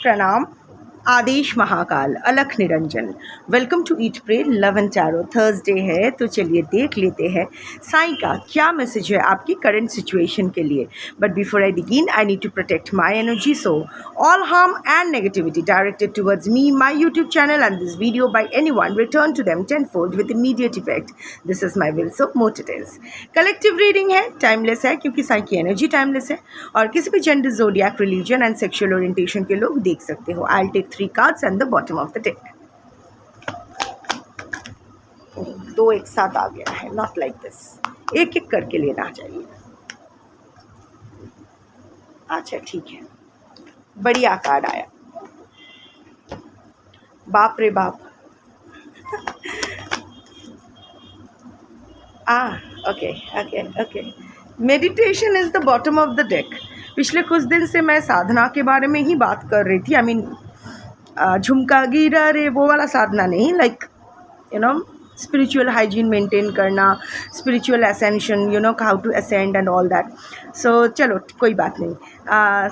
प्रणाम। आदेश Mahakal, Alakh Niranjan. Welcome to eat pray love and tarot. Thursday है तो चलिए देख लेते हैं साईं का क्या मैसेज है आपकी करंट सिचुएशन के लिए। But before I begin I need to protect my energy, so all harm and negativity directed towards me, my YouTube channel and this video by anyone return to them tenfold with immediate effect. This is my will, so mote it is. Collective reading है, timeless है क्योंकि साईं की energy timeless है और किसी भी gender, zodiac, religion and sexual orientation के लोग देख सकते हो। I will take 3 cards and the bottom of the deck. दो एक साथ आ गया है, नॉट लाइक दिस, एक एक करके लेना चाहिए। अच्छा ठीक है, बढ़िया कार्ड आया। बाप रे बाप। Okay okay okay. Meditation is the bottom of the deck. पिछले कुछ दिन से मैं साधना के बारे में ही बात कर रही थी। आई मीन झुमका गिरा रे वो वाला साधना नहीं, like you know spiritual hygiene maintain करना, spiritual ascension, you know how to ascend and all that. So चलो कोई बात नहीं।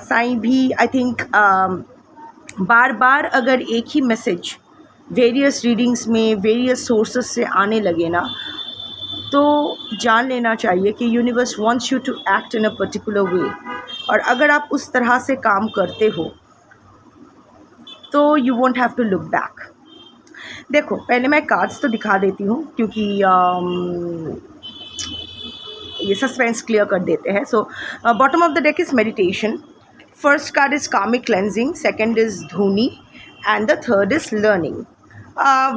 साईं भी आई थिंक बार बार अगर एक ही मैसेज वेरियस रीडिंग्स में वेरियस सोर्सेस से आने लगे ना, तो जान लेना चाहिए कि universe wants you to act in a particular way. और अगर आप उस तरह से काम करते हो तो you won't have to look back. देखो पहले मैं कार्ड्स तो दिखा देती हूँ क्योंकि ये सस्पेंस क्लियर कर देते हैं। So bottom of the deck is meditation, first card is कार्मिक क्लेंजिंग, सेकंड इज़ धूनी and the third is learning.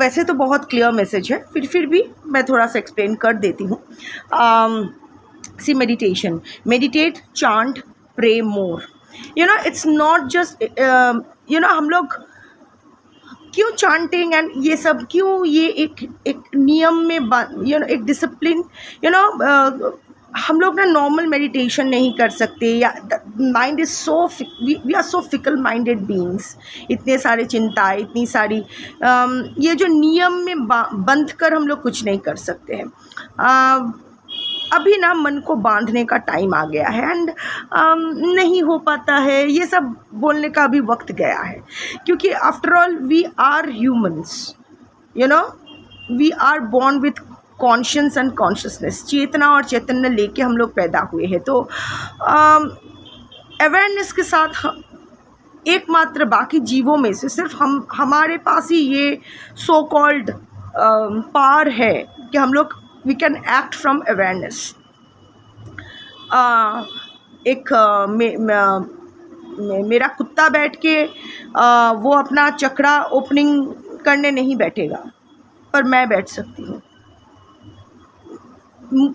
वैसे तो बहुत क्लियर मैसेज है, फिर भी मैं थोड़ा सा एक्सप्लेन कर देती हूँ। See meditation, meditate, chant, pray more. You know it's not just you know हम लोग क्यों चांटिंग एंड ये सब क्यों, ये एक नियम में यू नो एक डिसिप्लिन, यू नो हम लोग ना नॉर्मल मेडिटेशन नहीं कर सकते, या mind is so we are so fickle minded beings. इतने सारे चिंताएं, इतनी सारी ये जो नियम में बंध कर हम लोग कुछ नहीं कर सकते हैं। अभी ना मन को बांधने का टाइम आ गया है एंड नहीं हो पाता है, ये सब बोलने का अभी वक्त गया है क्योंकि after all we are humans, you know we are born with conscience and consciousness. चेतना और चैतन्य लेके हम लोग पैदा हुए हैं। तो अवेयरनेस के साथ एकमात्र बाकी जीवों में से सिर्फ हमारे पास ही ये सो कॉल्ड पावर है कि हम लोग we can act from awareness. मेरा कुत्ता बैठ के वो अपना चक्रा ओपनिंग करने नहीं बैठेगा, पर मैं बैठ सकती हूँ।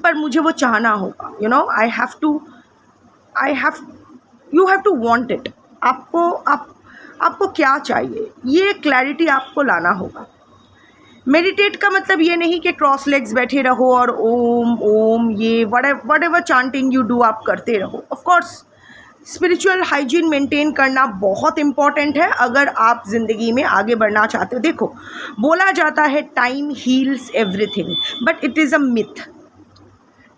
पर मुझे वो चाहना होगा, you know you have to want it. आपको क्या चाहिए, ये क्लैरिटी आपको लाना होगा। मेडिटेट का मतलब ये नहीं कि क्रॉस लेग्स बैठे रहो और ओम ओम ये what ever chanting you do आप करते रहो। Of course spiritual hygiene maintain करना बहुत इम्पॉर्टेंट है अगर आप ज़िंदगी में आगे बढ़ना चाहते हो। देखो बोला जाता है time heals everything, but it is a myth.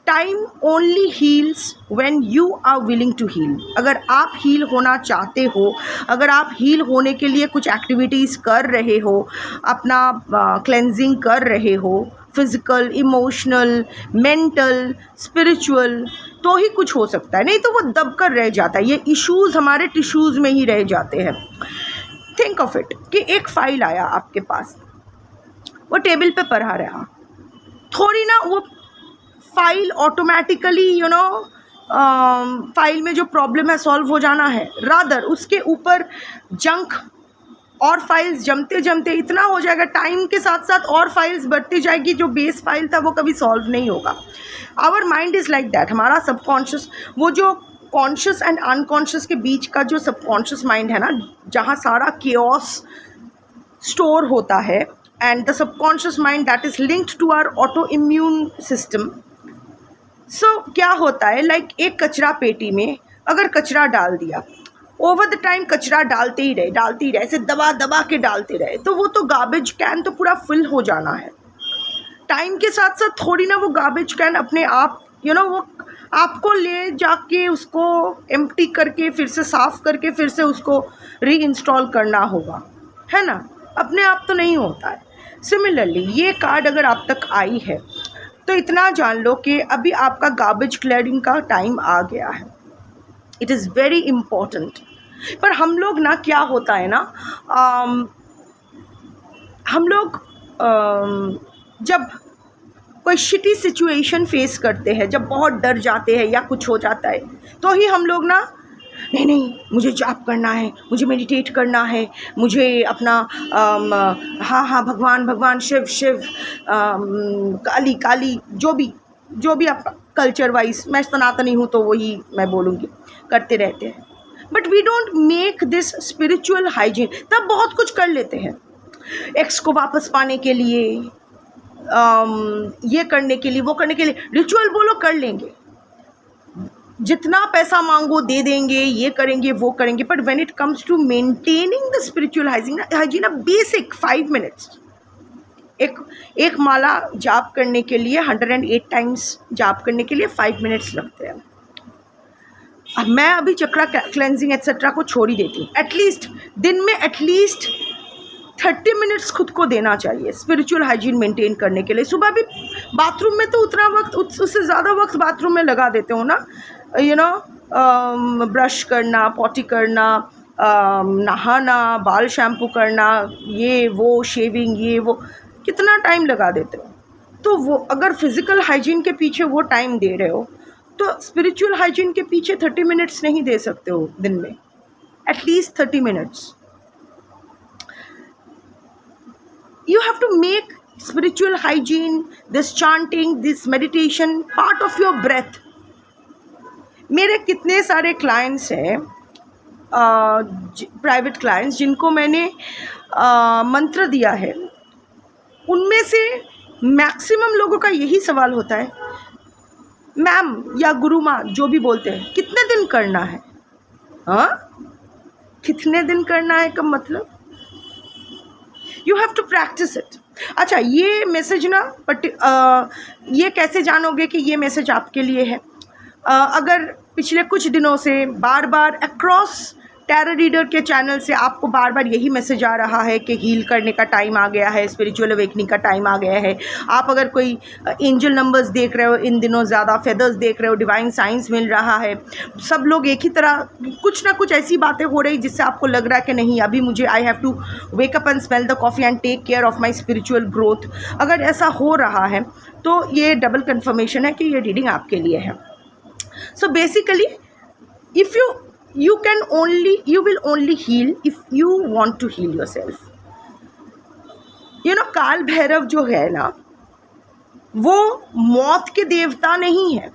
Time only heals when you are willing to heal. अगर आप हील होना चाहते हो, अगर आप हील होने के लिए कुछ एक्टिविटीज़ कर रहे हो, अपना क्लेंजिंग कर रहे हो, फिज़िकल, इमोशनल, मेंटल, स्पिरिचुअल, तो ही कुछ हो सकता है, नहीं तो वो दब कर रह जाता है। ये इश्यूज़ हमारे टिश्यूज़ में ही रह जाते हैं। थिंक ऑफ इट कि एक फ़ाइल आया आपके पास, वो टेबल पे पड़ा रहा, थोड़ी ना वो file automatically you know file में जो प्रॉब्लम है सॉल्व हो जाना है। रादर उसके ऊपर जंक और फाइल्स जमते जमते इतना हो जाएगा, टाइम के साथ साथ और फाइल्स बढ़ती जाएगी, जो बेस फाइल था वो कभी सॉल्व नहीं होगा। Our mind is like that. हमारा सबकॉन्शियस, वो जो कॉन्शियस एंड अनकॉन्शियस के बीच का जो सबकॉन्शियस माइंड है ना, जहाँ सारा केओस स्टोर होता है, and the subconscious mind that is linked to our autoimmune system. So क्या होता है, लाइक एक कचरा पेटी में अगर कचरा डाल दिया, ओवर द टाइम कचरा डालते ही रहे, ऐसे दबा दबा के डालते रहे, तो वो तो गार्बेज कैन तो पूरा फुल हो जाना है। टाइम के साथ साथ थोड़ी ना वो गार्बेज कैन अपने आप यू नो वो आपको ले जाके उसको एम्प्टी करके फिर से साफ़ करके फिर से उसको रीइंस्टॉल करना होगा, है ना, अपने आप तो नहीं होता है। सिमिलरली ये कार्ड अगर आप तक आई है तो इतना जान लो कि अभी आपका गार्बेज क्लियरिंग का टाइम आ गया है। It is very important. पर हम लोग ना, क्या होता है ना, हम लोग जब कोई शिटी सिचुएशन फेस करते हैं, जब बहुत डर जाते हैं या कुछ हो जाता है, तो ही हम लोग ना, नहीं नहीं मुझे जाप करना है, मुझे मेडिटेट करना है, मुझे अपना हाँ भगवान भगवान शिव शिव काली काली, जो भी आप कल्चर वाइज, मैं सनातनी हूँ तो वही मैं बोलूँगी, करते रहते हैं। But we don't make this spiritual hygiene. तब बहुत कुछ कर लेते हैं, एक्स को वापस पाने के लिए, ये करने के लिए, वो करने के लिए, रिचुअल बोलो कर लेंगे, जितना पैसा मांगो दे देंगे, ये करेंगे वो करेंगे। But when it comes to maintaining the spiritual hygiene, basic 5 minutes, एक माला जाप करने के लिए 108 टाइम्स जाप करने के लिए 5 मिनट्स लगते हैं। अब मैं अभी चक्रा क्लेंजिंग एक्सेट्रा को छोड़ ही देती हूँ। एटलीस्ट दिन में एटलीस्ट 30 मिनट्स खुद को देना चाहिए स्पिरिचुअल हाइजीन मेंटेन करने के लिए। सुबह भी बाथरूम में तो उतना वक्त, उससे ज़्यादा वक्त बाथरूम में लगा देते हो ना, यू नो, ब्रश करना, पॉटी करना, नहाना, बाल शैम्पू करना, ये वो शेविंग, ये वो, कितना टाइम लगा देते हो। तो वो अगर फिज़िकल हाइजीन के पीछे वो टाइम दे रहे हो तो स्पिरिचुअल हाइजीन के पीछे 30 मिनट्स नहीं दे सकते हो दिन में, at least 30 minutes. You have to make spiritual hygiene, this chanting, this meditation part of your breath. मेरे कितने सारे क्लाइंट्स हैं, प्राइवेट क्लाइंट्स, जिनको मैंने मंत्र दिया है, उनमें से मैक्सिमम लोगों का यही सवाल होता है, मैम या गुरु माँ जो भी बोलते हैं, कितने दिन करना है? हाँ, कितने दिन करना है का मतलब, you have to practice it. अच्छा, ये मैसेज ना, बट ये कैसे जानोगे कि ये मैसेज आपके लिए है? अगर पिछले कुछ दिनों से बार बार अक्रॉस टैरो रीडर के चैनल से आपको बार बार यही मैसेज आ रहा है कि हील करने का टाइम आ गया है, स्पिरिचुअल अवेकनिंग का टाइम आ गया है, आप अगर कोई एंजल नंबर्स देख रहे हो, इन दिनों ज़्यादा फेदर्स देख रहे हो, डिवाइन साइंस मिल रहा है, सब लोग एक ही तरह कुछ ना कुछ ऐसी बातें हो रही जिससे आपको लग रहा है कि नहीं, अभी मुझे I have to wake up and smell the coffee and take care of my spiritual growth, अगर ऐसा हो रहा है तो ये डबल कन्फर्मेशन है कि ये रीडिंग आपके लिए है। So basically if you will only heal if you want to heal yourself. You know, काल भैरव जो है ना, वो मौत के देवता नहीं है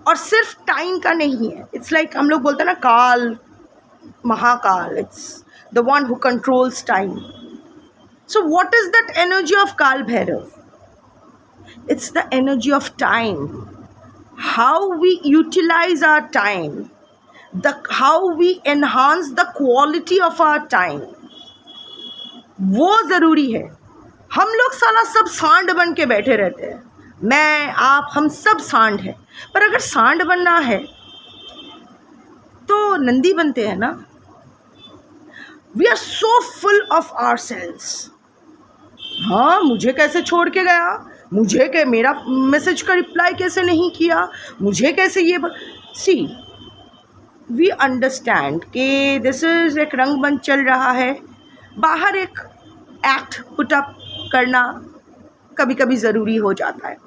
और सिर्फ टाइम का नहीं है। इट्स लाइक हम लोग बोलते हैं ना, Kaal Mahakal, it's the one who controls time. So what is that energy of Kaal Bhairav? It's the energy of time, how we utilize our time, how we enhance the quality of our time, वो ज़रूरी है। हम लोग साला सब सांड बन के बैठे रहते हैं, मैं आप हम सब सांड हैं, पर अगर सांड बनना है तो नंदी बनते हैं ना। We are so full of ourselves। हाँ, मुझे कैसे छोड़ के गया, मुझे क्या, मेरा मैसेज का रिप्लाई कैसे नहीं किया, मुझे कैसे ये सी वी अंडरस्टैंड कि दिस इज़ एक रंगमंच चल रहा है, बाहर एक एक्ट पुट अप करना कभी कभी ज़रूरी हो जाता है।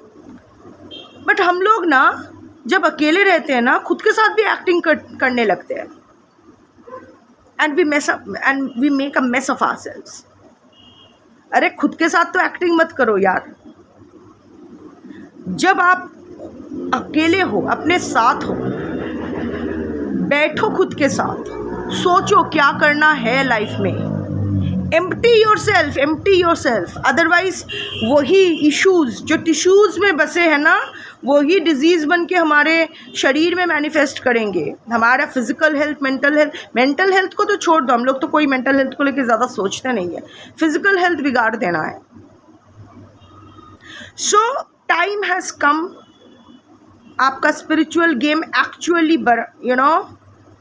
बट हम लोग ना जब अकेले रहते हैं ना, खुद के साथ भी एक्टिंग करने लगते हैं, and we make a mess of ourselves. अरे खुद के साथ तो एक्टिंग मत करो यार। जब आप अकेले हो, अपने साथ हो, बैठो खुद के साथ, सोचो क्या करना है लाइफ में, एम्प्टी योरसेल्फ। अदरवाइज वही इश्यूज़ जो टिश्यूज़ में बसे हैं ना, वही डिजीज़ बन के हमारे शरीर में मैनिफेस्ट करेंगे। हमारा फिज़िकल हेल्थ, मेंटल हेल्थ को तो छोड़ दो, हम लोग तो कोई मेंटल हेल्थ को लेकर ज़्यादा सोचते नहीं है, फिज़िकल हेल्थ बिगाड़ देना है। सो टाइम हैज़ कम आपका स्पिरिचुअल गेम एक्चुअली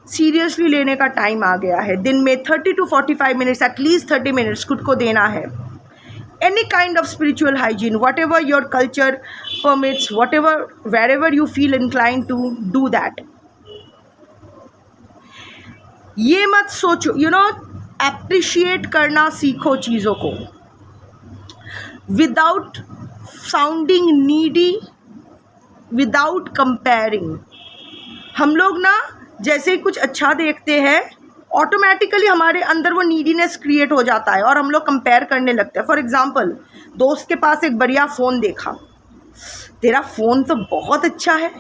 सीरियसली लेने का टाइम आ गया है। दिन में 30 to 45 मिनट्स, एटलीस्ट 30 मिनट्स खुद को देना है। Any kind of spiritual hygiene, whatever your culture permits, wherever you feel inclined to do that. ये मत सोचो, appreciate करना सीखो चीज़ों को without sounding needy, without comparing. हम लोग ना जैसे ही कुछ अच्छा देखते हैं ऑटोमेटिकली हमारे अंदर वो नीडीनेस क्रिएट हो जाता है और हम लोग कंपेयर करने लगते हैं। फॉर एग्जांपल, दोस्त के पास एक बढ़िया फ़ोन देखा, तेरा फ़ोन तो बहुत अच्छा है,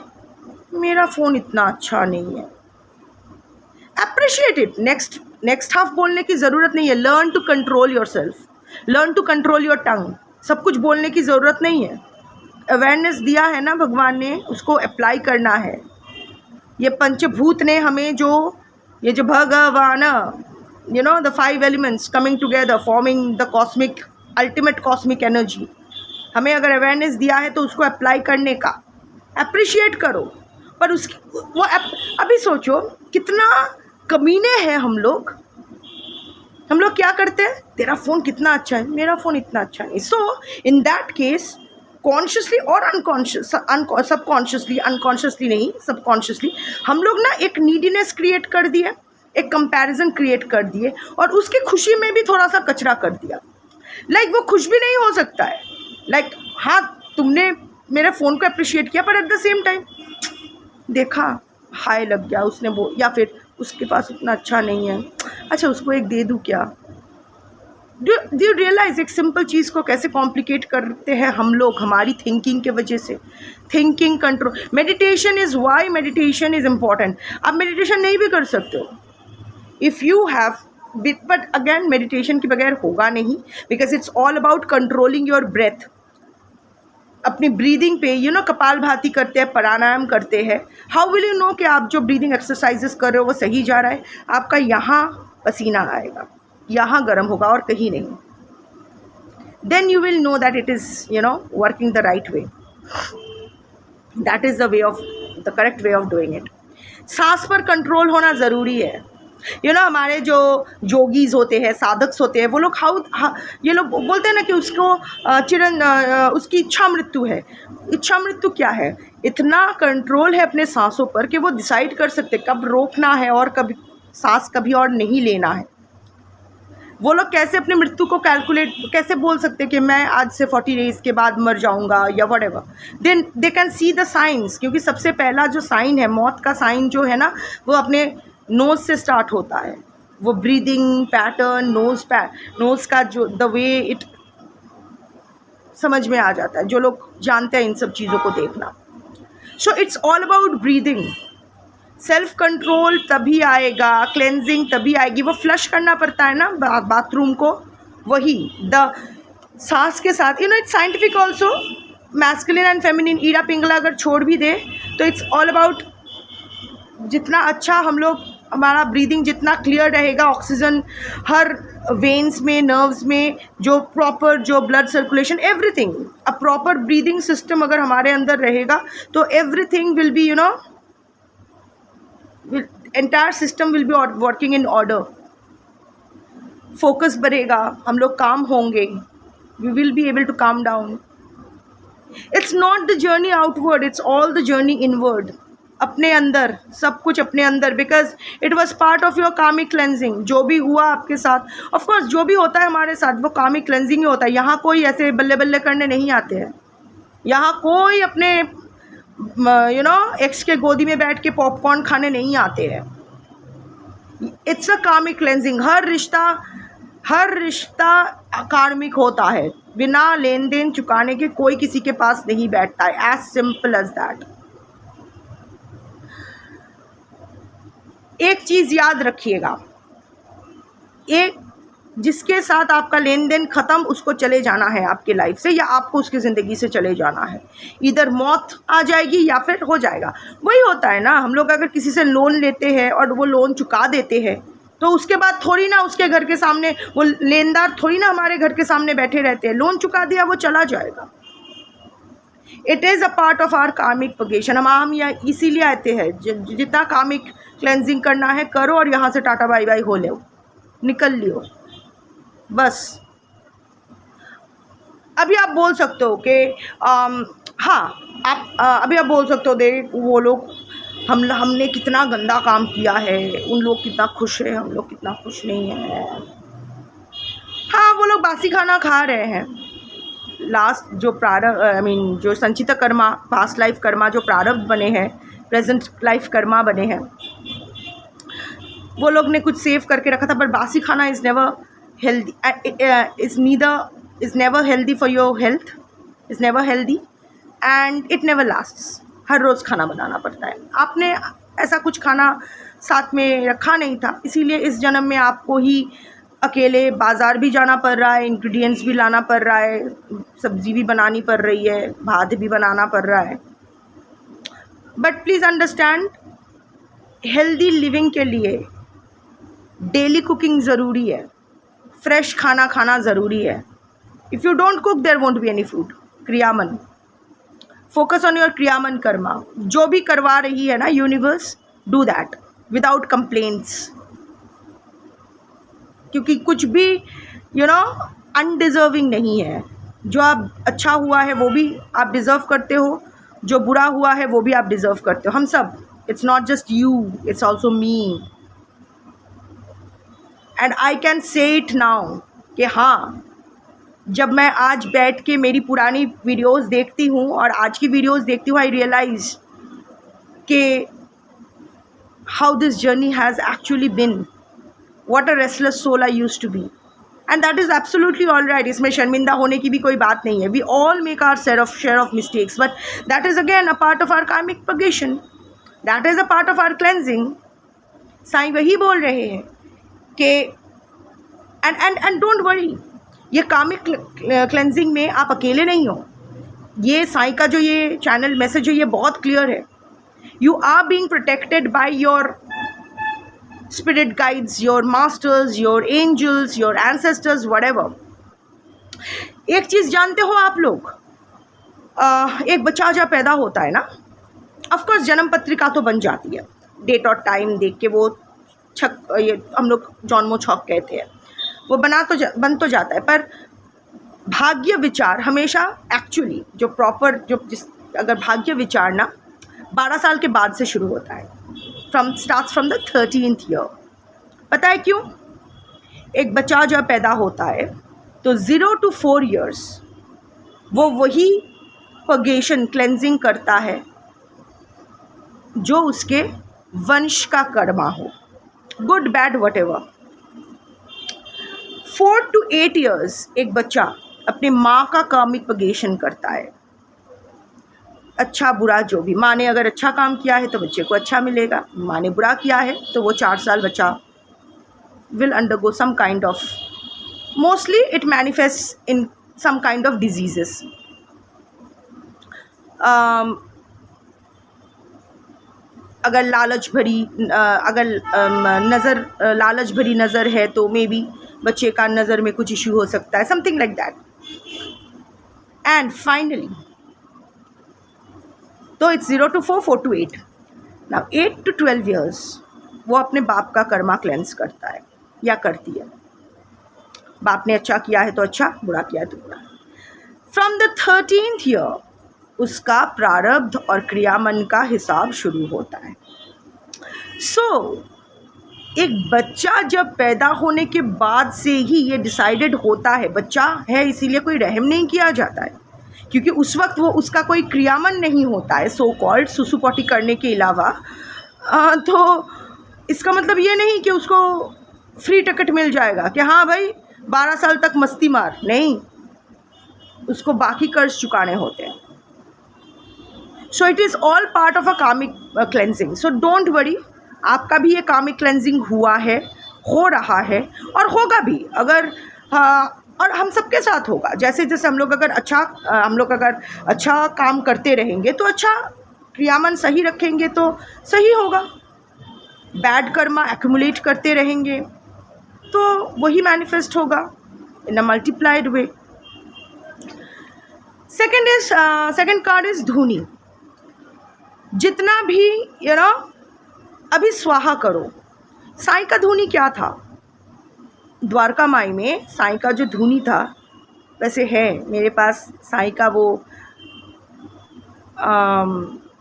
मेरा फ़ोन इतना अच्छा नहीं है। Appreciate it. नेक्स्ट हाफ बोलने की ज़रूरत नहीं है। Learn to control your self, learn to control your tongue. सब कुछ बोलने की ज़रूरत नहीं है। अवेयरनेस दिया है ना भगवान ने, उसको अप्लाई करना है। ये पंचभूत ने हमें ये जो भगवान, the 5 elements coming together forming the ultimate cosmic energy, हमें अगर अवेयरनेस दिया है तो उसको अप्लाई करने का, अप्रिशिएट करो। पर अभी सोचो कितना कमीने हैं हम लोग क्या करते हैं, तेरा फ़ोन कितना अच्छा है, मेरा फ़ोन इतना अच्छा नहीं। सो इन दैट केस कॉन्शियसली और अनकॉन्शियसली नहीं, सबकॉन्शियसली हम लोग ना एक नीडीनेस क्रिएट कर दिए, एक कंपैरिजन क्रिएट कर दिए और उसकी खुशी में भी थोड़ा सा कचरा कर दिया। वो खुश भी नहीं हो सकता है। हाँ, तुमने मेरे फ़ोन को अप्रिशिएट किया पर एट द सेम टाइम देखा हाय लग गया उसने, या फिर उसके पास उतना अच्छा नहीं है, अच्छा उसको एक दे दूँ क्या। डू यू रियलाइज एक सिंपल चीज़ को कैसे कॉम्प्लिकेट करते हैं हम लोग हमारी थिंकिंग के वजह से। Thinking control, meditation is why meditation is important. आप मेडिटेशन नहीं भी कर सकते हो if you have, but again meditation के बगैर होगा नहीं, because it's all about controlling your breath. अपनी ब्रीदिंग पे कपालभाति करते हैं, प्राणायाम करते हैं। हाउ विल यू नो कि आप जो ब्रीदिंग एक्सरसाइजेस कर रहे हो वो सही जा रहा है। आपका यहाँ पसीना आएगा, यहाँ गर्म होगा और कहीं नहीं। Then you will know that it is working the right way. That is the correct way of doing it. सांस पर कंट्रोल होना ज़रूरी है। हमारे जो जोगीज़ होते हैं, साधक्स होते हैं, वो लोग ये लोग बोलते हैं ना कि उसको उसकी इच्छा मृत्यु है। इच्छा मृत्यु क्या है? इतना कंट्रोल है अपने सांसों पर कि वो डिसाइड कर सकते कब रोकना है और कभी सांस कभी और नहीं लेना है। वो लोग कैसे अपनी मृत्यु को कैसे बोल सकते कि मैं आज से 40 डेज़ के बाद मर जाऊंगा या whatever. Then they can see the science, क्योंकि सबसे पहला जो साइन है, मौत का साइन जो है ना, वो अपने नोज़ से स्टार्ट होता है। वो ब्रीदिंग पैटर्न, नोज़ का जो द वे इट समझ में आ जाता है, जो लोग जानते हैं इन सब चीज़ों को देखना। So it's all about breathing. Self control तभी आएगा, क्लेंजिंग तभी आएगी। वो फ्लश करना पड़ता है ना बाथरूम को, वही द सांस के साथ। It's scientific also. Masculine and feminine Ida Pingala अगर छोड़ भी दे तो इट्स ऑल अबाउट जितना अच्छा हम लोग, हमारा ब्रीदिंग जितना क्लियर रहेगा, ऑक्सीजन हर वेन्स में, नर्व्स में, जो प्रॉपर जो blood circulation, everything, a proper breathing system अगर हमारे अंदर रहेगा तो everything will be entire system will be working in order. Focus बढ़ेगा, हम लोग काम होंगे, we will be able to calm down. It's not the journey outward, it's all the journey inward. अपने अंदर, सब कुछ अपने अंदर, because it was part of your karmic cleansing. जो भी हुआ आपके साथ, of course जो भी होता है हमारे साथ वो karmic cleansing ही होता है। यहाँ कोई ऐसे बल्ले बल्ले करने नहीं आते हैं। यहाँ कोई अपने एक्स के गोदी में बैठ के पॉपकॉर्न खाने नहीं आते हैं। इट्स अ कार्मिक क्लेंजिंग। हर रिश्ता कार्मिक होता है। बिना लेन देन चुकाने के कोई किसी के पास नहीं बैठता है। As simple as that. एक चीज़ याद रखिएगा, एक जिसके साथ आपका लेन देन ख़त्म, उसको चले जाना है आपके लाइफ से, या आपको उसकी ज़िंदगी से चले जाना है। इधर मौत आ जाएगी या फिर हो जाएगा। वही होता है ना, हम लोग अगर किसी से लोन लेते हैं और वो लोन चुका देते हैं तो उसके बाद थोड़ी ना उसके घर के सामने वो लेनदार थोड़ी ना हमारे घर के सामने बैठे रहते हैं। लोन चुका दिया, वो चला जाएगा। It is a part of our karmic propagation. हम यहाँ इसीलिए आते हैं, जितना कार्मिक क्लेंजिंग करना है करो और यहाँ से टाटा बाई बाई हो लो, निकल लियो बस। अभी आप बोल सकते हो कि हाँ, आप अभी आप बोल सकते हो देख वो लोग हमने कितना गंदा काम किया है, उन लोग कितना खुश है, हम लोग कितना खुश नहीं है। हाँ, वो लोग बासी खाना खा रहे हैं। लास्ट जो प्रारब्ध जो संचित कर्मा, पास्ट लाइफ कर्मा जो प्रारब्ध बने हैं, प्रेजेंट लाइफ कर्मा बने हैं, वो लोग ने कुछ सेव करके रखा था। पर बासी खाना is never healthy, is never healthy for your health, is never healthy and it never lasts. हर रोज़ खाना बनाना पड़ता है। आपने ऐसा कुछ खाना साथ में रखा नहीं था, इसीलिए इस जन्म में आपको ही अकेले बाज़ार भी जाना पड़ रहा है, इंग्रेडिएंट्स भी लाना पड़ रहा है, सब्ज़ी भी बनानी पड़ रही है, भात भी बनाना पड़ रहा है। But please understand, healthy living के लिए डेली कुकिंग ज़रूरी है, फ्रेश खाना खाना ज़रूरी है। If you don't cook there won't be any food. Kriyaman, focus on your kriyaman karma. जो भी करवा रही है ना universe, do that without complaints, क्योंकि कुछ भी अनडिज़र्विंग नहीं है। जो आप अच्छा हुआ है वो भी आप डिज़र्व करते हो, जो बुरा हुआ है वो भी आप डिज़र्व करते हो। हम सब, it's not just you, it's also me. And I can say it now कि हाँ, जब मैं आज बैठ के मेरी पुरानी वीडियोस देखती हूँ और आज की वीडियोस देखती हूँ, आई रियलाइज कि how this journey has actually bin, what a restless soul I used to be, and that is absolutely all right. इसमें शर्मिंदा होने की भी कोई बात नहीं है। We all make our share of mistakes, but that is again a part of our karmic purgation, that is a part of our cleansing. Sai वही बोल रहे हैं कि and don't worry, ये कार्मिक क्लेंजिंग में आप अकेले नहीं हो। ये साईं का जो ये चैनल मैसेज है, ये बहुत क्लियर है। You are being protected by your spirit guides, your masters, your angels, your ancestors, whatever. एक चीज़ जानते हो आप लोग, एक बच्चा जब पैदा होता है ना, ऑफ कोर्स जन्म पत्रिका तो बन जाती है, डेट और टाइम देख के वो ये हम लोग जन्मो छक कहते हैं, वो बन तो जाता है। पर भाग्य विचार हमेशा एक्चुअली जो प्रॉपर अगर भाग्य विचार ना 12 साल के बाद से शुरू होता है, starts from the 13th year। पता है क्यों? एक बच्चा जब पैदा होता है तो 0 to 4 years वो वही पगेशन क्लेंजिंग करता है जो उसके वंश का कर्मा हो, good bad what ever. 4 to 8 years एक बच्चा अपने माँ का कार्मिक पगेशन करता है, अच्छा बुरा जो भी। माँ ने अगर अच्छा काम किया है तो बच्चे को अच्छा मिलेगा, माँ ने बुरा किया है तो वो 4 साल बच्चा will undergo some kind of, mostly it manifest in some kind of diseases. अगर लालच भरी नज़र है तो मे बी बच्चे का नज़र में कुछ इशू हो सकता है, something like that. And finally तो it's 0 to 4, 4 to 8। Now 8 to 12 years वो अपने बाप का कर्मा क्लेंस करता है या करती है। बाप ने अच्छा किया है तो अच्छा, बुरा किया है तो बुरा। फ्रॉम द 13th year उसका प्रारब्ध और क्रियामन का हिसाब शुरू होता है। एक बच्चा जब पैदा होने के बाद से ही ये डिसाइडेड होता है, बच्चा है इसीलिए कोई रहम नहीं किया जाता है, क्योंकि उस वक्त वो उसका कोई क्रियामन नहीं होता है सो कॉल्ड, सुसु पोटी करने के अलावा। तो इसका मतलब ये नहीं कि उसको फ्री टिकट मिल जाएगा कि हाँ भाई 12 साल तक मस्ती मार, नहीं, उसको बाकी कर्ज चुकाने होते हैं। So it is all part of a कार्मिक क्लेंजिंग। सो डोंट वरी, आपका भी ये कार्मिक क्लेंजिंग हुआ है, हो रहा है और होगा भी। अगर और हम सबके साथ होगा। जैसे जैसे हम लोग अगर अच्छा काम करते रहेंगे तो अच्छा क्रियामन सही रखेंगे तो सही होगा। बैड कर्मा एक्यूमुलेट करते रहेंगे तो वही मैनिफेस्ट होगा in a multiplied way. Second card is dhuni. जितना भी अभी स्वाहा करो। साईं का धूनी क्या था? द्वारका माई में साईं का जो धूनी था, वैसे है मेरे पास साईं का वो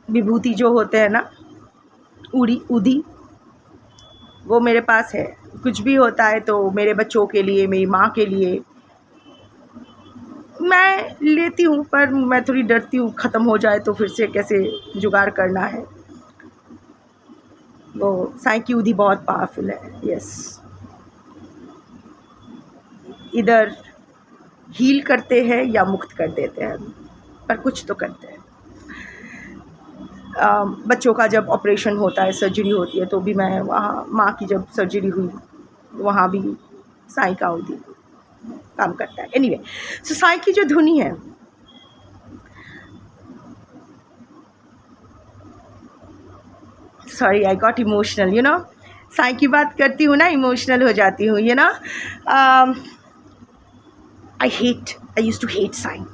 विभूति जो होते हैं ना, उदी, वो मेरे पास है। कुछ भी होता है तो मेरे बच्चों के लिए, मेरी माँ के लिए मैं लेती हूँ, पर मैं थोड़ी डरती हूँ ख़त्म हो जाए तो फिर से कैसे जुगाड़ करना है। वो साईं की उदी बहुत पावरफुल है। यस, इधर हील करते हैं या मुक्त कर देते हैं, पर कुछ तो करते हैं। बच्चों का जब ऑपरेशन होता है, सर्जरी होती है, तो भी मैं वहाँ, माँ की जब सर्जरी हुई वहाँ भी साईं का उदी काम करता है। एनीवे, सो साईं की जो धुनी है, sorry I got emotional, Sai की बात करती हूँ ना, इमोशनल हो जाती हूँ, I used to hate Sai.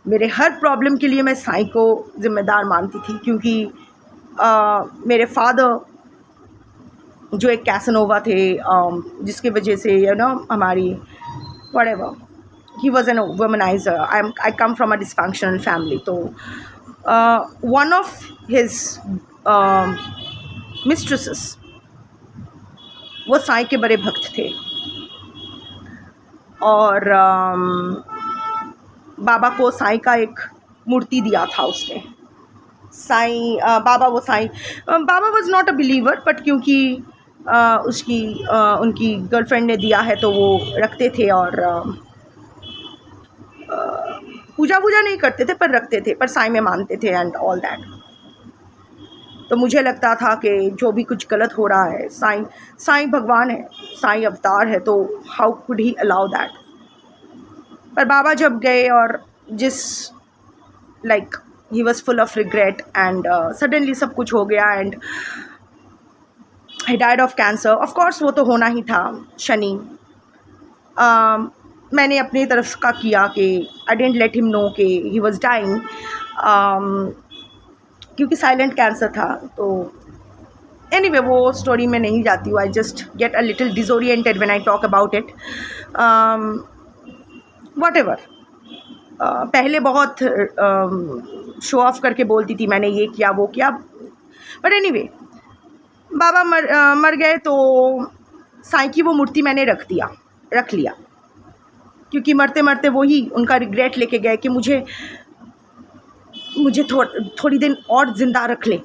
मेरे हर प्रॉब्लम के लिए मैं साईं को ज़िम्मेदार मानती थी, क्योंकि मेरे फादर जो एक कैसनोवा थे, जिसकी वजह से हमारी whatever, he was an womaniser. I come from a dysfunctional family. तो वन ऑफ हिज मिस्ट्रेसेस वो साईं के बड़े भक्त थे, और बाबा को साईं का एक मूर्ति दिया था उसने। Sai Baba was not a believer, but क्योंकि उनकी गर्लफ्रेंड ने दिया है तो वो रखते थे, और पूजा नहीं करते थे, पर रखते थे, पर साईं में मानते थे एंड ऑल दैट। तो मुझे लगता था कि जो भी कुछ गलत हो रहा है, साईं भगवान है, साईं अवतार है, तो how could he allow that. पर बाबा जब गए और he was full of regret, and suddenly सब कुछ हो गया, and he died of cancer. Of course वो तो होना ही था, शनि। मैंने अपनी तरफ का किया कि आई डेंट लेट हिम नो कि ही वॉज डाइंग, क्योंकि साइलेंट कैंसर था। तो एनीवे, वो स्टोरी में नहीं जाती हूँ। I just get a little disoriented when I talk about it. Whatever, पहले बहुत शो ऑफ करके बोलती थी मैंने ये किया वो किया, बट एनीवे बाबा मर गए तो साईं की वो मूर्ति मैंने रख लिया, क्योंकि मरते मरते वही उनका रिग्रेट लेके गए कि मुझे थोड़ी दिन और ज़िंदा रख ले,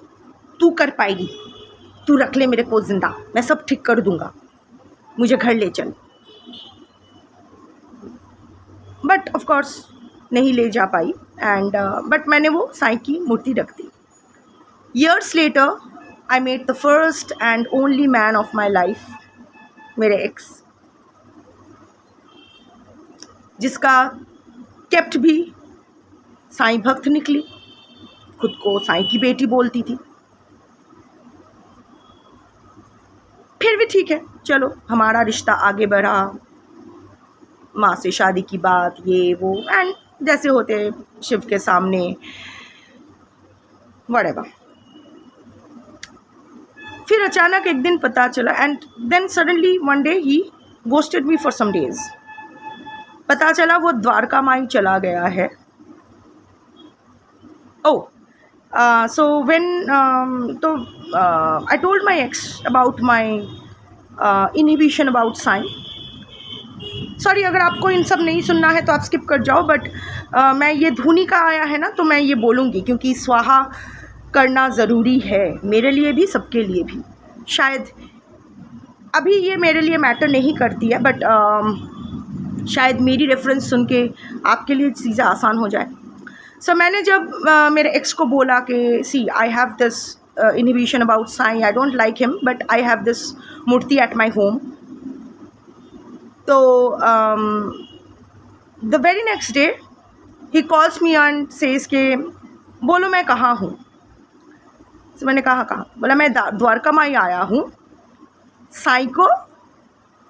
तू कर पाएगी, तू रख ले मेरे को ज़िंदा, मैं सब ठीक कर दूँगा, मुझे घर ले चल। बट ऑफ कोर्स नहीं ले जा पाई, एंड बट मैंने वो साईं की मूर्ति रख दी। Years later I met the first and only man of my life, मेरे एक्स, जिसका केप्ट भी साईं भक्त निकली, खुद को साईं की बेटी बोलती थी। फिर भी ठीक है, चलो हमारा रिश्ता आगे बढ़ा, माँ से शादी की बात, ये वो, एंड जैसे होते शिव के सामने व्हाटएवर। फिर अचानक एक दिन पता चला, and then suddenly one day he ghosted me for some days. पता चला वो द्वारका माई चला गया है। So when I told my ex about my inhibition about Sai. Sorry, अगर आपको इन सब नहीं सुनना है तो आप स्किप कर जाओ, बट मैं ये धुनी का आया है ना, तो मैं ये बोलूँगी, क्योंकि स्वाहा करना ज़रूरी है, मेरे लिए भी, सबके लिए भी। शायद अभी ये मेरे लिए मैटर नहीं करती है, बट शायद मेरी रेफरेंस सुन के आपके लिए चीज़ें आसान हो जाए। सो मैंने जब मेरे एक्स को बोला कि see I have this inhibition about Sai, I don't like him, but I have this murti at my home. तो the very next day he calls me and says के बोलो मैं कहाँ हूँ। तो मैंने कहा बोला मैं द्वारका माई आया हूँ, साईं को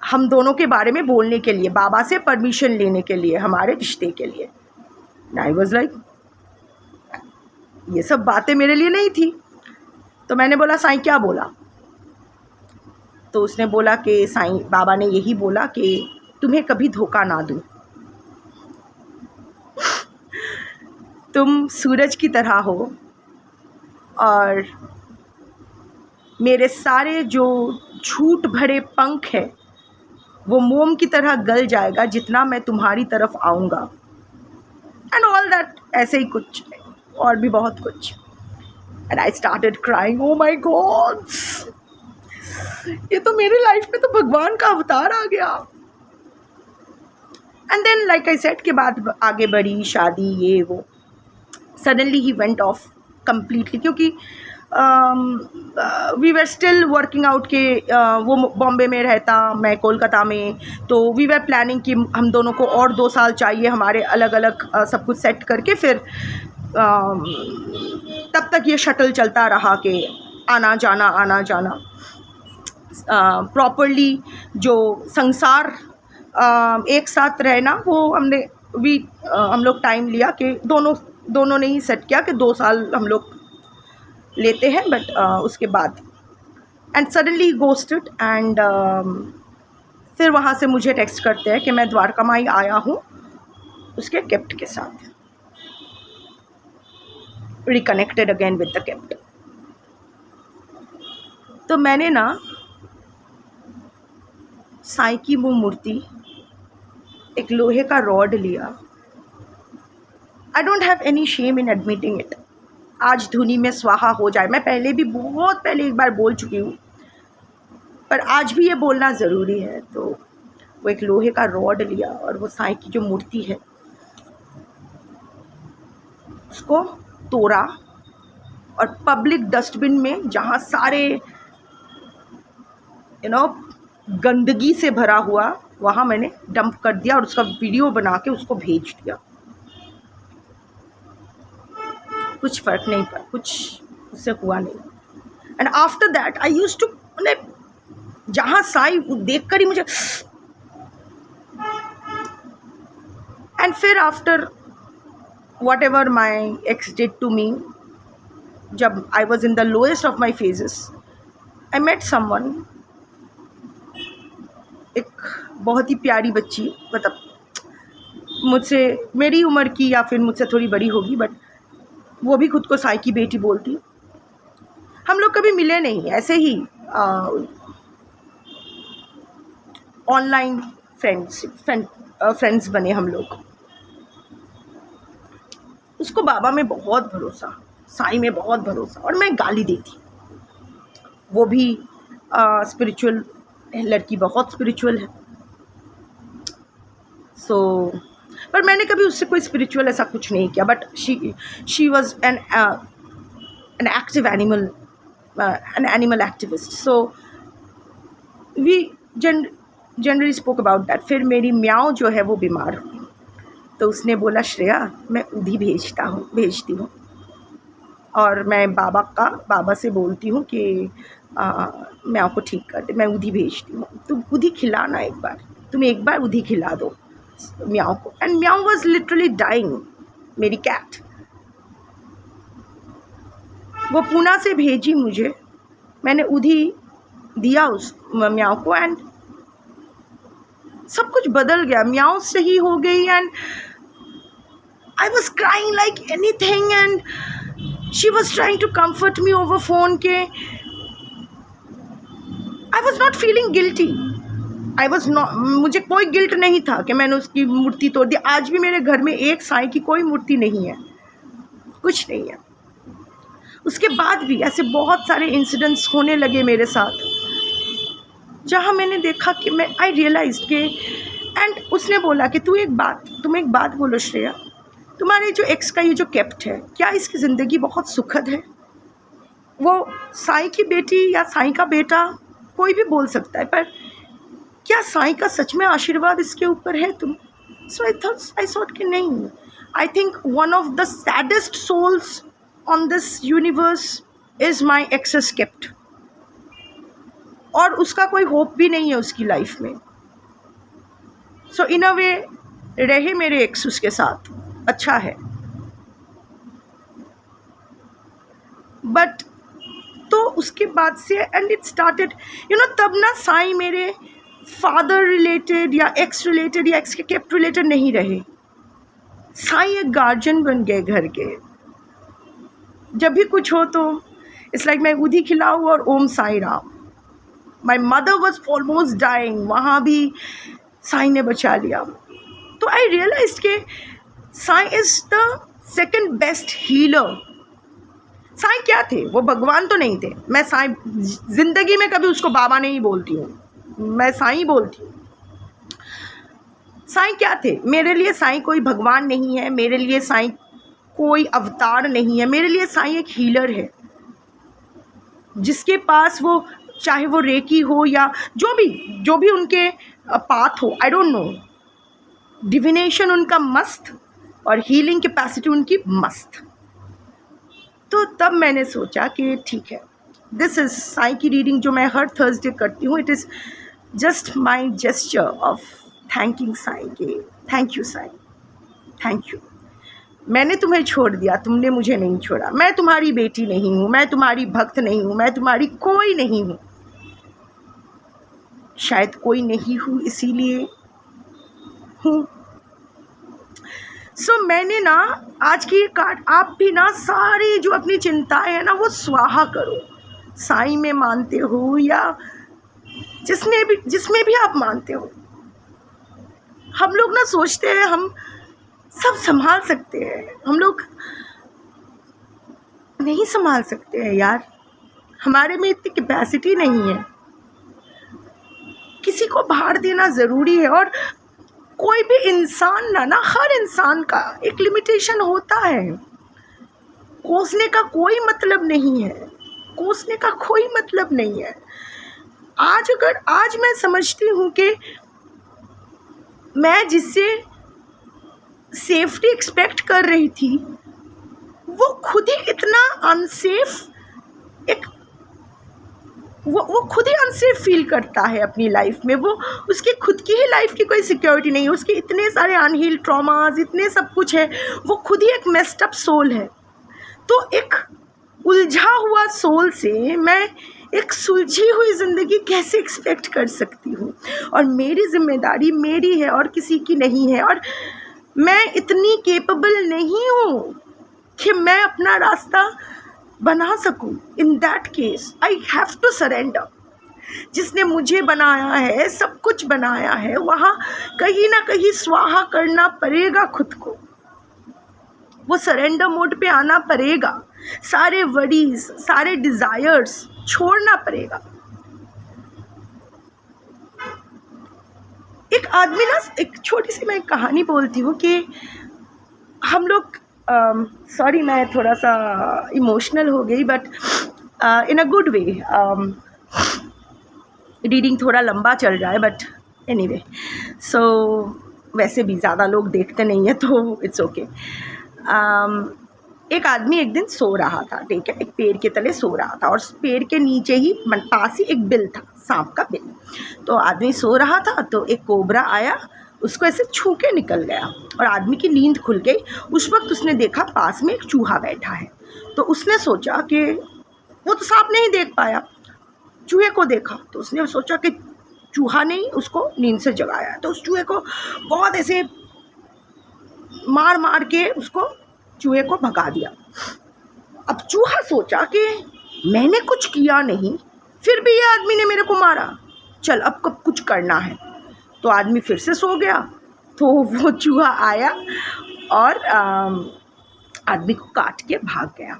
हम दोनों के बारे में बोलने के लिए, बाबा से परमिशन लेने के लिए, हमारे रिश्ते के लिए। आई वॉज लाइक, ये सब बातें मेरे लिए नहीं थी। तो मैंने बोला साईं क्या बोला? तो उसने बोला कि साईं बाबा ने यही बोला कि तुम्हें कभी धोखा ना दूं, तुम सूरज की तरह हो और मेरे सारे जो झूठ भरे पंख है वो मोम की तरह गल जाएगा जितना मैं तुम्हारी तरफ आऊँगा, एंड ऑल दैट, ऐसे ही कुछ और भी बहुत कुछ। And I started crying, oh my god, ये तो मेरे लाइफ में तो भगवान का अवतार आ गया। And then like I said के बाद आगे बढ़ी शादी, ये वो। Suddenly he went off completely, क्योंकि we were still working out के वो बॉम्बे में रहता, मैं कोलकाता में। तो वी वर प्लानिंग कि हम दोनों को और 2 साल चाहिए हमारे अलग अलग सब कुछ सेट करके, फिर तब तक ये शटल चलता रहा कि आना जाना प्रॉपरली जो संसार एक साथ रहना, वो हम लोग टाइम लिया कि दोनों ने ही सेट किया कि 2 साल हम लोग लेते हैं, बट उसके बाद एंड सडनली गोस्टेड। एंड फिर वहाँ से मुझे टेक्स्ट करते हैं कि मैं द्वारका माई आया हूँ उसके गिफ्ट के साथ, reconnected again with the gift. तो मैंने ना साईं की वो मूर्ति, एक लोहे का रॉड लिया। I don't have any shame in admitting it. आज धुनी में स्वाहा हो जाए, मैं पहले भी बहुत पहले एक बार बोल चुकी हूँ, पर आज भी ये बोलना ज़रूरी है। तो वो एक लोहे का रॉड लिया और वो साईं की जो मूर्ति है उसको तोड़ा और पब्लिक डस्टबिन में, जहाँ सारे गंदगी से भरा हुआ, वहाँ मैंने डंप कर दिया और उसका वीडियो बना के उसको भेज दिया। कुछ फ़र्क नहीं पड़ा, कुछ उससे हुआ नहीं। And after that I used to, जहाँ साईं देख कर ही मुझे, एंड फिर after whatever my ex did to me, जब I was in the lowest of my phases, I met someone, एक बहुत ही प्यारी बच्ची, मतलब मुझसे मेरी उम्र की या फिर मुझसे थोड़ी बड़ी होगी, बट वो भी खुद को साईं की बेटी बोलती। हम लोग कभी मिले नहीं, ऐसे ही ऑनलाइन फ्रेंड्स बने हम लोग। उसको बाबा में बहुत भरोसा, साईं में बहुत भरोसा, और मैं गाली देती। वो भी स्पिरिचुअल लड़की, बहुत स्पिरिचुअल है। सो पर मैंने कभी उससे कोई स्पिरिचुअल ऐसा कुछ नहीं किया, but she was an active animal, an animal activist. So we generally spoke about that. फिर मेरी म्याओ जो है वो बीमार हुई, तो उसने बोला श्रेया मैं उधी भेजती हूँ, और मैं बाबा से बोलती हूँ कि म्याओ को ठीक कर दे, मैं उधी भेजती हूँ, तुम उधी खिलाना एक बार, तुम एक बार उधी खिला दो म्याओ को। And Meow was literally dying, मेरी कैट। वो पूना से भेजी मुझे, मैंने उधी दिया उस म्याओ को, एंड सब कुछ बदल गया, म्याओ सही हो गई। And I was crying like anything, and she was trying to comfort me over phone के। I was not feeling guilty, मुझे कोई गिल्ट नहीं था कि मैंने उसकी मूर्ति तोड़ दी। आज भी मेरे घर में एक साईं की कोई मूर्ति नहीं है, कुछ नहीं है। उसके बाद भी ऐसे बहुत सारे इंसिडेंट्स होने लगे मेरे साथ, जहाँ मैंने देखा कि आई रियलाइज के, एंड उसने बोला कि तुम एक बात बोलो श्रेया, तुम्हारे जो एक्स का ये जो केप्ट है, क्या इसकी ज़िंदगी बहुत सुखद है? वो साईं की बेटी या साईं का बेटा कोई भी बोल सकता है, पर क्या साईं का सच में आशीर्वाद इसके ऊपर है तुम? सो आई थॉट कि नहीं, I think one of the saddest souls on this universe is my ex's cat, और उसका कोई होप भी नहीं है उसकी लाइफ में। सो इन अ वे रहे मेरे एक्स उसके साथ, अच्छा है। बट तो उसके बाद से एंड इट स्टार्टेड तब ना साईं मेरे फादर रिलेटेड या एक्स रिलेटेड या एक्स के केप्ट रिलेटेड नहीं रहे। साईं एक गार्जियन बन गए घर के। जब भी कुछ हो तो इट्स लाइक मैं उधी खिलाऊँ और Om Sai Ram. My mother was almost dying, वहाँ भी साईं ने बचा लिया। तो आई रियलाइज के Sai is the second best healer. Sai क्या थे? वो भगवान तो नहीं थे। मैं साईं जिंदगी में कभी उसको बाबा नहीं बोलती हूँ, मैं साईं बोलती हूँ। साईं क्या थे मेरे लिए? साईं कोई भगवान नहीं है मेरे लिए, साईं कोई अवतार नहीं है मेरे लिए। साईं एक हीलर है जिसके पास वो, चाहे वो रेकी हो या जो भी उनके पाथ हो, आई डोंट नो, डिविनेशन उनका मस्त और हीलिंग कैपेसिटी उनकी मस्त। तो तब मैंने सोचा कि ठीक है, दिस इज़ साईं की रीडिंग जो मैं हर थर्सडे करती हूँ। It is just my gesture of thanking Sai के, thank you Sai, thank you. मैंने तुम्हें छोड़ दिया, तुमने मुझे नहीं छोड़ा। मैं तुम्हारी बेटी नहीं हूँ, मैं तुम्हारी भक्त नहीं हूँ, मैं तुम्हारी कोई नहीं हूँ। शायद कोई नहीं हूँ इसीलिए हूँ। सो मैंने ना आज की कार्ड, आप भी ना सारी जो अपनी चिंताएं हैं ना वो स्वाहा करो। साईं में मानते हो या जिसमें भी आप मानते हो। हम लोग ना सोचते हैं हम सब संभाल सकते हैं, हम लोग नहीं संभाल सकते हैं यार, हमारे में इतनी कैपेसिटी नहीं है। किसी को भार देना ज़रूरी है। और कोई भी इंसान ना हर इंसान का एक लिमिटेशन होता है। कोसने का कोई मतलब नहीं है, कोसने का कोई मतलब नहीं है। आज मैं समझती हूँ कि मैं जिससे सेफ्टी एक्सपेक्ट कर रही थी वो खुद ही इतना अनसेफ, वो खुद ही अनसेफ फील करता है अपनी लाइफ में। वो उसकी खुद की ही लाइफ की कोई सिक्योरिटी नहीं है, उसके इतने सारे अनहील्ड ट्रॉमास, इतने सब कुछ है। वो खुद ही एक मेस्ड अप सोल है। तो एक उलझा हुआ सोल से मैं एक सुलझी हुई ज़िंदगी कैसे एक्सपेक्ट कर सकती हूँ? और मेरी जिम्मेदारी मेरी है और किसी की नहीं है। और मैं इतनी केपेबल नहीं हूँ कि मैं अपना रास्ता बना सकूं। In that case I have to surrender. जिसने मुझे बनाया है, सब कुछ बनाया है, वहाँ कहीं ना कहीं स्वाहा करना पड़ेगा खुद को। वो सरेंडर मोड पे आना पड़ेगा। सारे वरीज, सारे डिज़ायर्स छोड़ना पड़ेगा। एक आदमी ना, एक छोटी सी मैं कहानी बोलती हूँ कि हम लोग, सॉरी मैं थोड़ा सा इमोशनल हो गई, but in a good way. Reading थोड़ा लंबा चल रहा है, बट एनीवे, सो वैसे भी ज़्यादा लोग देखते नहीं हैं तो इट्स ओके। एक आदमी एक दिन सो रहा था, ठीक है, एक पेड़ के तले सो रहा था और पेड़ के नीचे ही पास ही एक बिल था, सांप का बिल। तो आदमी सो रहा था तो एक कोबरा आया, उसको ऐसे छू के निकल गया और आदमी की नींद खुल गई। उस वक्त उसने देखा पास में एक चूहा बैठा है। तो उसने सोचा कि, वो तो सांप नहीं देख पाया, चूहे को देखा। तो उसने सोचा कि चूहा ने उसको नींद से जगाया। तो उस चूहे को बहुत ऐसे मार मार के उसको, चूहे को भगा दिया। अब चूहा सोचा कि मैंने कुछ किया नहीं, फिर भी ये आदमी ने मेरे को मारा, चल अब कब कुछ करना है। तो आदमी फिर से सो गया। तो वो चूहा आया और आदमी को काट के भाग गया।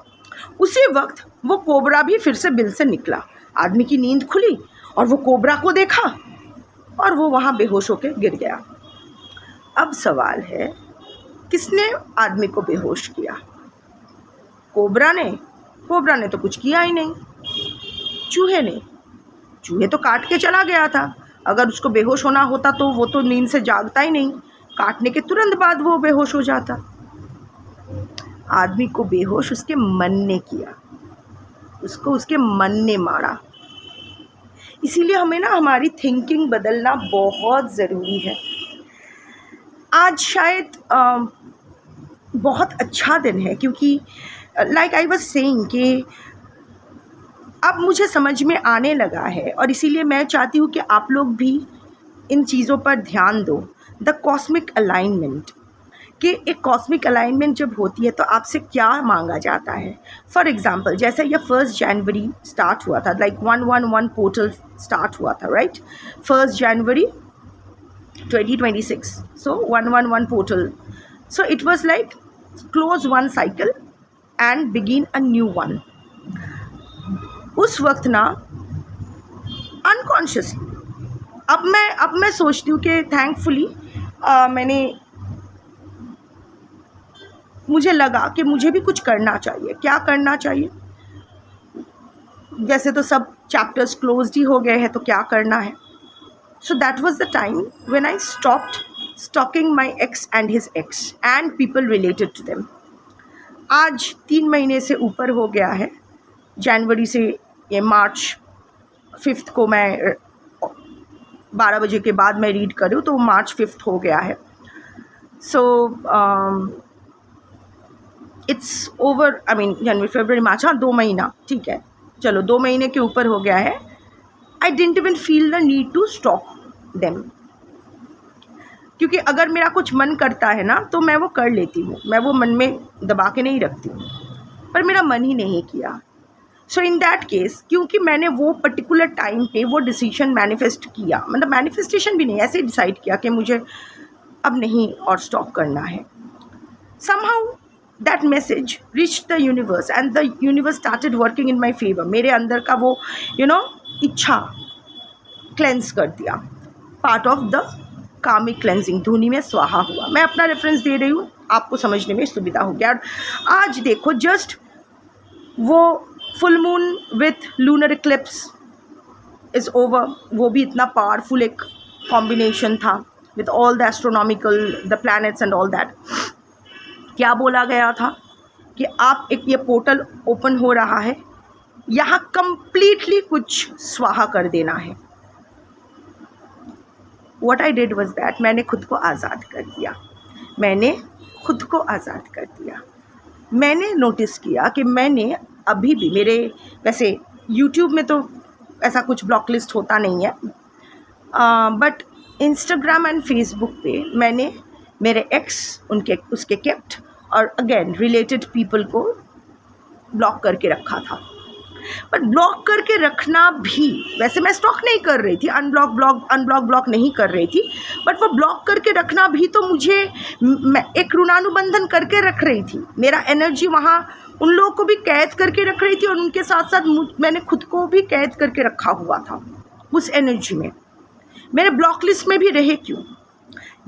उसी वक्त वो कोबरा भी फिर से बिल से निकला। आदमी की नींद खुली और वो कोबरा को देखा और वो वहाँ बेहोश होकर गिर गया। अब सवाल है, किसने आदमी को बेहोश किया? कोबरा ने? कोबरा ने तो कुछ किया ही नहीं। चूहे ने? चूहे तो काट के चला गया था। अगर उसको बेहोश होना होता तो वो तो नींद से जागता ही नहीं, काटने के तुरंत बाद वो बेहोश हो जाता। आदमी को बेहोश उसके मन ने किया, उसको उसके मन ने मारा। इसीलिए हमें ना हमारी थिंकिंग बदलना बहुत ज़रूरी है। आज शायद बहुत अच्छा दिन है, क्योंकि लाइक आई वाज सेइंग कि अब मुझे समझ में आने लगा है, और इसीलिए मैं चाहती हूँ कि आप लोग भी इन चीज़ों पर ध्यान दो। द कॉस्मिक अलाइनमेंट, कि एक कॉस्मिक अलाइनमेंट जब होती है तो आपसे क्या मांगा जाता है। फॉर एग्जांपल, जैसे ये 1 जनवरी स्टार्ट हुआ था, लाइक 111 पोर्टल स्टार्ट हुआ था, right, 1 January 2026, so 111 portal, so it was like close one cycle and begin a new one. उस वक्त ना अनकॉन्शियसली, अब मैं सोचती हूँ कि थैंकफुली मुझे लगा कि मुझे भी कुछ करना चाहिए। क्या करना चाहिए? जैसे तो सब चैप्टर्स क्लोज्ड ही हो गए हैं, तो क्या करना है? So that was the time when I stopped stalking my ex and his ex and people related to them. आज 3 महीने से ऊपर हो गया है, जनवरी से ये मार्च 5 को मैं 12 बजे के बाद मैं रीड करूँ तो मार्च 5 हो गया है। So it's over, I mean January February March, हाँ 2 महीना, ठीक है, चलो 2 महीने के ऊपर हो गया है। I didn't even feel the need to stop them, क्योंकि अगर मेरा कुछ मन करता है ना तो मैं वो कर लेती हूँ, मैं वो मन में दबा के नहीं रखती हूँ, पर मेरा मन ही नहीं किया। सो इन दैट केस, क्योंकि मैंने वो पर्टिकुलर टाइम पे वो डिसीजन मैनिफेस्ट किया, मतलब मैनिफेस्टेशन भी नहीं, ऐसे डिसाइड किया कि मुझे अब नहीं और स्टॉप करना है। Somehow that message reached the universe and the universe started working in my favour. मेरे अंदर का वो इच्छा क्लेंस कर दिया, part of the comic cleansing, धुनी में स्वाहा हुआ। मैं अपना रेफरेंस दे रही हूँ, आपको समझने में सुविधा हो गया। आज देखो, जस्ट वो full moon with lunar Eclipse is over, वो भी इतना पावरफुल एक कॉम्बिनेशन था with all the astronomical, the planets and all that. क्या बोला गया था कि आप एक ये पोर्टल ओपन हो रहा है, यहाँ कंप्लीटली कुछ स्वाहा कर देना है। What I did was that मैंने खुद को आज़ाद कर दिया, मैंने खुद को आज़ाद कर दिया। मैंने नोटिस किया कि मैंने अभी भी मेरे, वैसे YouTube में तो ऐसा कुछ ब्लॉक लिस्ट होता नहीं है, बट इंस्टाग्राम एंड फेसबुक पे मैंने मेरे एक्स उसके केप्ट और अगेन रिलेटेड पीपल को ब्लॉक करके रखा था। बट ब्लॉक करके रखना भी, वैसे मैं स्टॉक नहीं कर रही थी, अनब्लॉक नहीं कर रही थी, बट वो ब्लॉक करके रखना भी तो मुझे, मैं एक ऋणानुबंधन करके रख रही थी। मेरा एनर्जी वहाँ उन लोगों को भी कैद करके रख रही थी और उनके साथ साथ मैंने खुद को भी कैद करके रखा हुआ था उस एनर्जी में। मेरे ब्लॉक लिस्ट में भी रहे क्यों?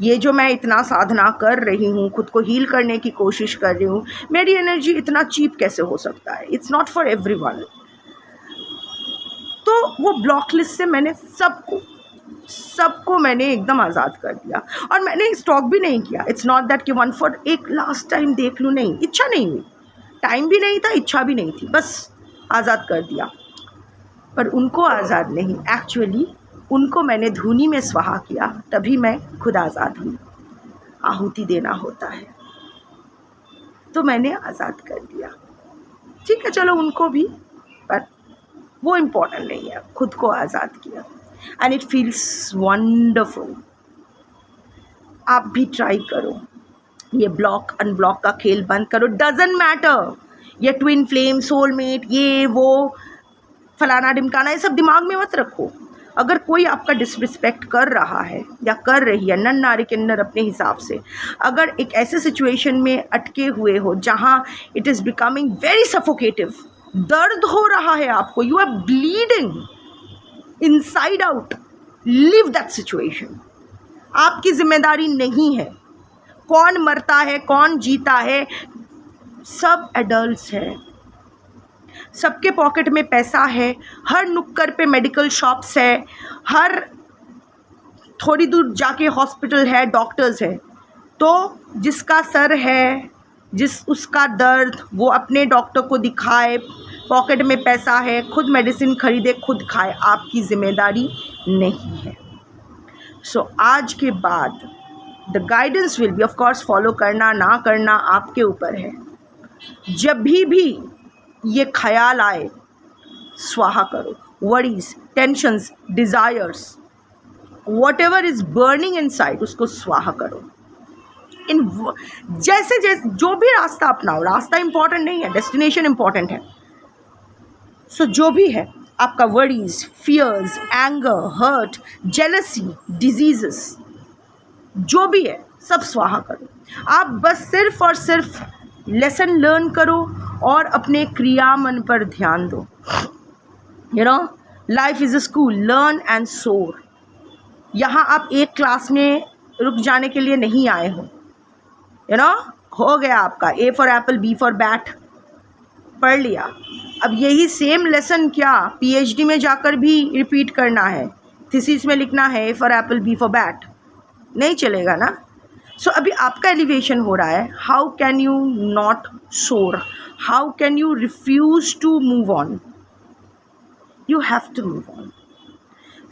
ये जो मैं इतना साधना कर रही हूँ, खुद को हील करने की कोशिश कर रही हूँ, मेरी एनर्जी इतना चीप कैसे हो सकता है? It's not for everyone. तो वो ब्लॉक लिस्ट से मैंने सबको मैंने एकदम आज़ाद कर दिया, और मैंने स्टॉक भी नहीं किया। इट्स नॉट दैट कि वन फॉर एक लास्ट टाइम देख लूँ, नहीं, इच्छा नहीं हुई, टाइम भी नहीं था, इच्छा भी नहीं थी, बस आज़ाद कर दिया। पर उनको आज़ाद नहीं, एक्चुअली उनको मैंने धुनी में स्वाहा किया, तभी मैं खुद आज़ाद हुई। आहुति देना होता है, तो मैंने आज़ाद कर दिया। ठीक है, चलो उनको भी, पर वो इम्पोर्टेंट नहीं है, खुद को आज़ाद किया एंड इट फील्स वंडरफुल। आप भी ट्राई करो, ये ब्लॉक अनब्लॉक का खेल बंद करो। डजंट मैटर ये ट्विन फ्लेम, सोलमेट, ये वो फलाना ढिमकाना, ये सब दिमाग में मत रखो। अगर कोई आपका डिसरिस्पेक्ट कर रहा है या कर रही है, नर नारी किन्नर अपने हिसाब से, अगर एक ऐसे सिचुएशन में अटके हुए हो जहाँ it is becoming very suffocative, दर्द हो रहा है आपको, you are bleeding inside out, live that situation. आपकी जिम्मेदारी नहीं है कौन मरता है कौन जीता है, सब एडल्ट्स हैं, सबके पॉकेट में पैसा है, हर नुक्कड़ पे मेडिकल शॉप्स है, हर थोड़ी दूर जाके हॉस्पिटल है, डॉक्टर्स है। तो जिसका सर है, उसका दर्द, वो अपने डॉक्टर को दिखाए, पॉकेट में पैसा है, खुद मेडिसिन खरीदे, खुद खाए, आपकी ज़िम्मेदारी नहीं है। सो आज के बाद the guidance will be, of course follow करना ना करना आपके ऊपर है। जब भी ये ख्याल आए, स्वाहा करो। Worries, tensions, desires, what ever is burning inside, उसको स्वाहा करो। इन जैसे जो भी रास्ता अपनाओ, रास्ता इंपॉर्टेंट नहीं है, डेस्टिनेशन इंपॉर्टेंट है। सो जो भी है आपका worries, fears, anger, hurt, jealousy, diseases, जो भी है सब स्वाहा करो। आप बस सिर्फ और सिर्फ लेसन लर्न करो और अपने क्रिया मन पर ध्यान दो। You know, life is a school, learn and सोर। यहाँ आप एक क्लास में रुक जाने के लिए नहीं आए हो। यू नो, हो गया आपका A for apple, B for bat, पढ़ लिया। अब यही सेम लेसन क्या पीएचडी में जाकर भी रिपीट करना है, थीसिस में लिखना है A for apple, B for bat, नहीं चलेगा ना। सो अभी आपका एलिवेशन हो रहा है। How can you not soar? How can you refuse to move on? You have to move on.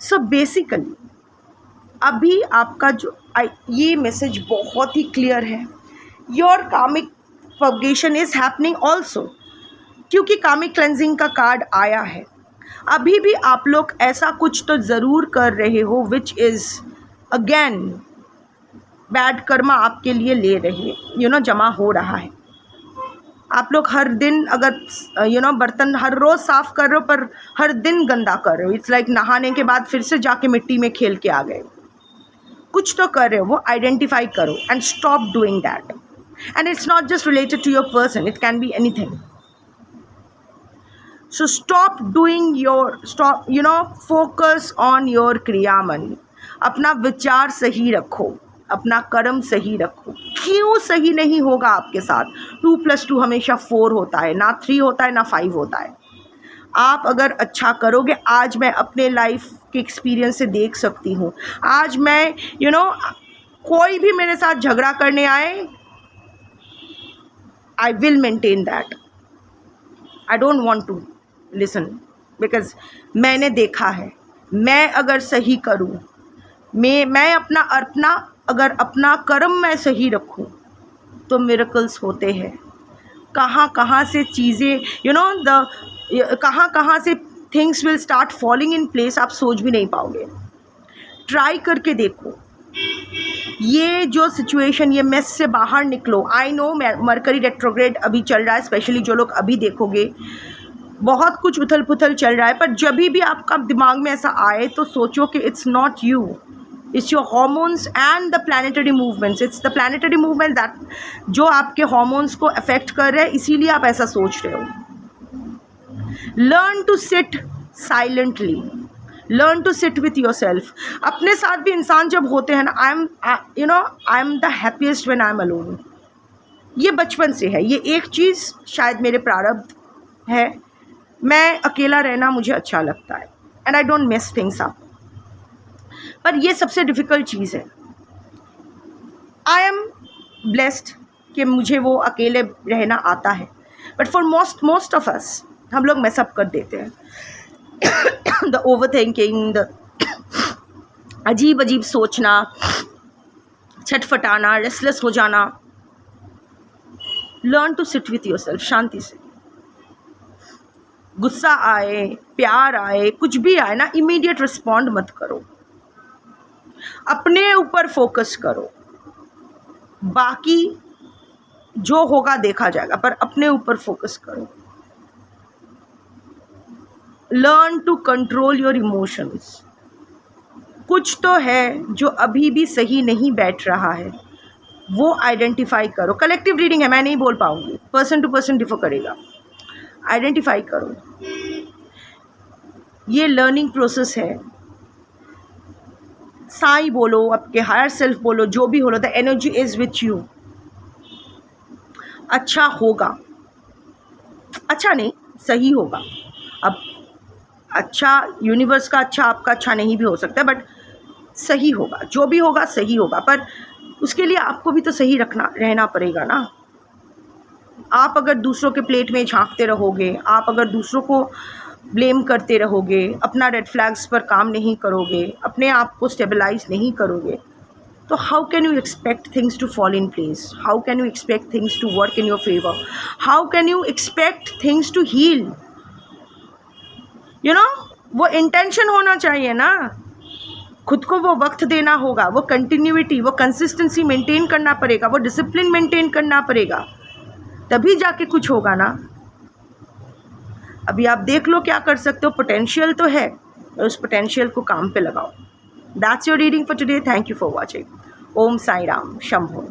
So basically अभी आपका जो ये मैसेज बहुत ही क्लियर है। Your karmic propagation is happening also, क्योंकि कामिक क्लेंजिंग का कार्ड आया है। अभी भी आप लोग ऐसा कुछ तो ज़रूर कर रहे हो which is again bad Karma आपके लिए ले रही है, यू नो, जमा हो रहा है। आप लोग हर दिन अगर यू नो बर्तन हर रोज़ साफ़ कर रहे हो पर हर दिन गंदा कर रहे हो। इट्स लाइक नहाने के बाद फिर से जाके मिट्टी में खेल के आ गए। कुछ तो कर रहे हो, वो आइडेंटिफाई करो and stop doing that. And it's not just related to your person, it can be anything. So stop doing your, stop, you know, focus on your kriyaman. अपना विचार सही रखो, अपना कर्म सही रखो। क्यों सही नहीं होगा आपके साथ? 2+2 हमेशा 4 होता है, ना 3 होता है, ना 5 होता है। आप अगर अच्छा करोगे, आज मैं अपने लाइफ के एक्सपीरियंस से देख सकती हूँ। आज मैं यू नो कोई भी मेरे साथ झगड़ा करने आए, I will maintain that. I don't want to listen, because मैंने देखा है, मैं अगर सही करूँ, मैं अगर अपना कर्म मैं सही रखूं तो मिरेकल्स होते हैं। कहाँ से चीज़ें यू नो कहाँ से things will start falling in place, आप सोच भी नहीं पाओगे। ट्राई करके देखो, ये जो सिचुएशन, ये मेस से बाहर निकलो। आई नो मरकरी रेट्रोग्रेड अभी चल रहा है, स्पेशली जो लोग अभी देखोगे बहुत कुछ उथल पुथल चल रहा है, पर जब भी आपका दिमाग में ऐसा आए तो सोचो कि it's not you, it's your hormones and the planetary movements. It's the planetary movement that जो आपके हॉर्मोन्स को अफेक्ट कर रहे हैं, इसीलिए आप ऐसा सोच रहे हो। Learn to sit silently, learn to sit with your self. अपने साथ भी इंसान जब होते हैं ना, I am the happiest when I am alone. ये बचपन से है, ये एक चीज़ शायद मेरे प्रारब्ध है। मैं अकेला रहना मुझे अच्छा लगता है and I don't miss things up. पर ये सबसे डिफ़िकल्ट चीज़ है। आई एम ब्लेस्ड कि मुझे वो अकेले रहना आता है, but for most of us हम लोग मैसअप कर देते हैं। द ओवर थिंकिंग, द अजीब अजीब सोचना, छटफटाना, रेस्टलेस हो जाना। Learn to sit with your self, शांति से। गुस्सा आए, प्यार आए, कुछ भी आए ना, इमीडिएट रिस्पॉन्ड मत करो। अपने ऊपर फोकस करो, बाकी जो होगा देखा जाएगा, पर अपने ऊपर फोकस करो। Learn to control your emotions. कुछ तो है जो अभी भी सही नहीं बैठ रहा है, वो आइडेंटिफाई करो। कलेक्टिव रीडिंग है, मैं नहीं बोल पाऊंगी, पर्सन टू पर्सन डिफर करेगा। आइडेंटिफाई करो, ये लर्निंग प्रोसेस है। साई बोलो, आपके हायर सेल्फ बोलो, जो भी हो, the energy is with you. अच्छा होगा, अच्छा नहीं, सही होगा। अब अच्छा, यूनिवर्स का अच्छा आपका अच्छा नहीं भी हो सकता, बट सही होगा। जो भी होगा सही होगा, पर उसके लिए आपको भी तो सही रहना पड़ेगा ना। आप अगर दूसरों के प्लेट में झांकते रहोगे, आप अगर दूसरों को ब्लेम करते रहोगे, अपना रेड फ्लैग्स पर काम नहीं करोगे, अपने आप को स्टेबलाइज नहीं करोगे, तो how can you expect things to fall in place? How can you expect things to work in your favour? How can you expect things to heal? You know, वो इंटेंशन होना चाहिए ना, खुद को वो वक्त देना होगा, वो कंटिन्यूटी, वो कंसिस्टेंसी मेंटेन करना पड़ेगा, वो डिसिप्लिन मेंटेन करना पड़ेगा, तभी जाके कुछ होगा ना। अभी आप देख लो क्या कर सकते हो, पोटेंशियल तो है, उस पोटेंशियल को काम पे लगाओ। That's your reading for today. Thank you for watching. Om Sai Ram Shambho.